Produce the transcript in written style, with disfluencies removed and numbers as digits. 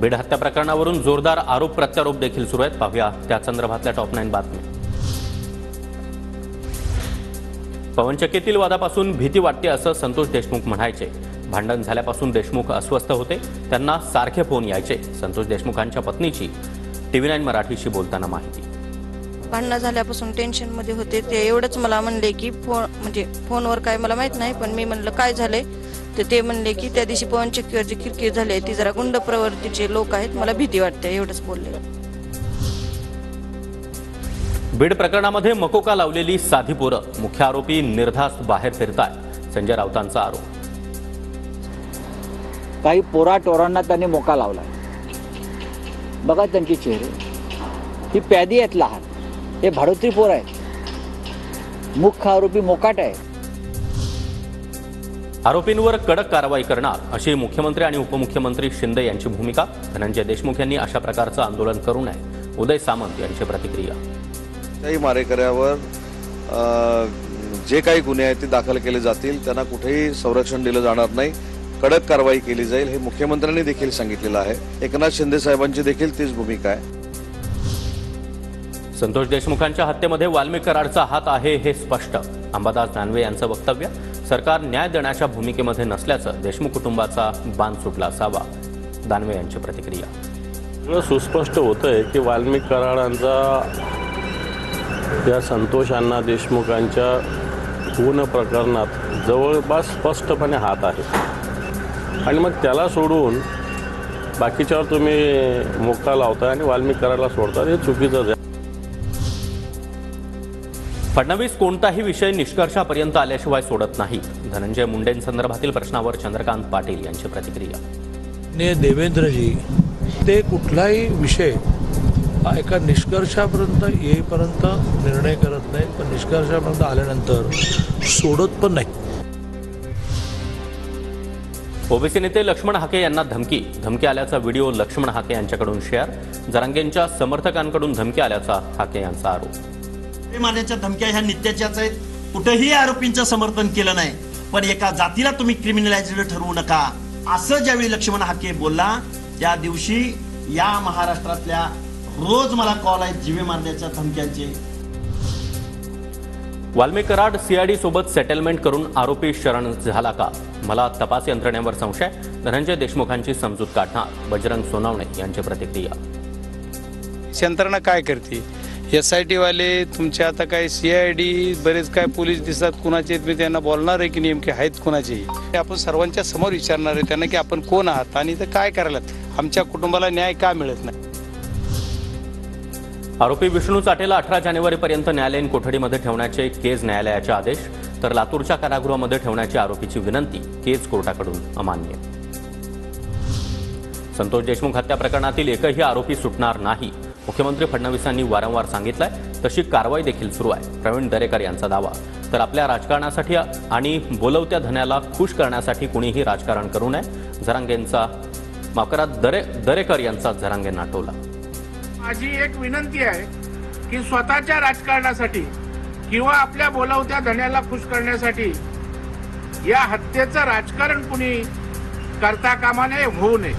बीड हत्या प्रकरणावरून जोरदार आरोप प्रत्यारोप देखील सुरू आहेत। पाहूया त्या संदर्भातल्या टॉप 9 बातम्या। पवनचक्कीतील वादापासून भीती वाटते असं संतोष देशमुख म्हणायचे। भांडण झाल्यापासून देशमुख अस्वस्थ होते, त्यांना सारखे फोन यायचे। संतोष देशमुखांच्या पत्नीची TV9 मराठीशी बोलताना माहिती। भांडण झाल्यापासून टेन्शन मध्ये होते, ते एवढंच मला म्हणले की फोनवर काय मला माहित नाही, पण मी म्हणलं काय झालंय, तर ते म्हणले की त्या दिवशी पवनचक्कीवरची किरकिर झाली, ती जरा गुंड प्रवृत्तीचे लोक आहेत, मला भीती वाटते, एवढंच बोलले। बीड प्रकरणामध्ये मकोका लावलेली साधी पोरं, मुख्य आरोपी निर्धास्त बाहेर फिरताय, संजय राऊतांचा आरोप। काही पोराटोरांना त्यांनी मोका लावला, बघा त्यांचे चेहरे, ही प्यादी आहेत लहान, हे भाडोत्री पोर आहेत, मुख्य आरोपी मोकाट आहे। आरोपींवर कडक कारवाई करणार अशी मुख्यमंत्री आणि उपमुख्यमंत्री शिंदे यांची भूमिका। धनंजय देशमुख यांनी अशा प्रकारचं आंदोलन करू नये, उदय सामंत यांची प्रतिक्रिया। काही मारेकऱ्यावर जे काही गुन्हे आहेत ते दाखल केले जातील, त्यांना कुठेही संरक्षण दिलं जाणार नाही, कडक कारवाई केली जाईल, हे मुख्यमंत्र्यांनी देखील सांगितलेलं आहे। एकनाथ शिंदे साहेबांची देखील तीच भूमिका आहे। संतोष देशमुखांच्या हत्येमध्ये वाल्मिक कराडचा हात आहे हे स्पष्ट, अंबादास दानवे यांचं वक्तव्य। सरकार न्याय देण्याच्या भूमिकेमध्ये नसल्याचं देशमुख कुटुंबाचा बांध सुटला असावा, दानवे यांची प्रतिक्रिया। सुस्पष्ट होतंय की वाल्मिक कराडांचा या संतोष अण्णा देशमुखांच्या खून प्रकरणात जवळपास स्पष्टपणे हात आहे, आणि मग त्याला सोडून बाकीच्यावर तुम्ही मोका लावताय आणि वाल्मिक कराडला सोडता, हे चुकीचं आहे। फडणवीस कोणताही विषय निष्कर्षापर्यंत आल्याशिवाय सोडत नाही, धनंजय मुंडेंसंदर्भातील प्रश्नावर चंद्रकांत पाटील यांची प्रतिक्रिया। देवेंद्रजी ते कुठलाही विषय एका निष्कर्षापर्यंत येईपर्यंत निर्णय करत नाही, पण निष्कर्षापर्यंत आल्यानंतर सोडत पण नाही। ओबीसी नेते लक्ष्मण हाके यांना धमकी आल्याचा व्हिडिओ लक्ष्मण हाके यांच्याकडून शेअर। जरांगेंच्या समर्थकांकडून धमकी आल्याचा हाके यांचा आरोप। मारण्याच्या धमक्या ह्या नित्याच्याच आहेत, कुठेही आरोपींचं समर्थन केलं नाही, पण एका जातीला तुम्ही क्रिमिनलाइज्ड ठरवू नका असं ज्यावेळी लक्ष्मण हाके बोलला, त्या दिवशी या महाराष्ट्रातल्या रोज मला कॉल आहेत जीवे मारण्याच्या धमक्यांचे। वाल्मिक कराड CID सोबत सेटलमेंट करून आरोपी शरण झाला का? मला तपास यंत्रणेवर संशय, धनंजय देशमुखांची समजूत काढणार, बजरंग सोनवणे यांची प्रतिक्रिया। यंत्रणा काय करते? SIT वाले तुमचे आता काय CID बरेच काय पोलीस दिसतात, कुणाचे मी त्यांना बोलणार आहे की नेमके आहेत कुणाचे, आपण सर्वांच्या समोर विचारणार आहे त्यांना की आपण कोण आहात आणि ते काय करायला, आमच्या कुटुंबाला न्याय का मिळत नाही। आरोपी विष्णू चाटेला 18 जानेवारीपर्यंत न्यायालयीन कोठडीमध्ये ठेवण्याचे केज न्यायालयाचे आदेश, तर लातूरच्या कारागृहामध्ये ठेवण्याची आरोपीची विनंती केज कोर्टाकडून अमान्य। संतोष देशमुख हत्या प्रकरणातील एकही आरोपी सुटणार नाही, मुख्यमंत्री फडणवीसांनी वारंवार सांगितलंय, तशी कारवाई देखील सुरू आहे, प्रवीण दरेकर यांचा दावा। तर आपल्या राजकारणासाठी आणि बोलवत्या धन्याला खुश करण्यासाठी कुणीही राजकारण करू नये, जरांगेंचा दरेकर यांचा जरांगेंना टोला। माझी एक विनंती आहे की स्वतःच्या राजकारणासाठी किंवा आपल्या बोलवत्या धन्याला खुश करण्यासाठी या हत्येचं राजकारण कुणी करता कामा नये, होऊ नये।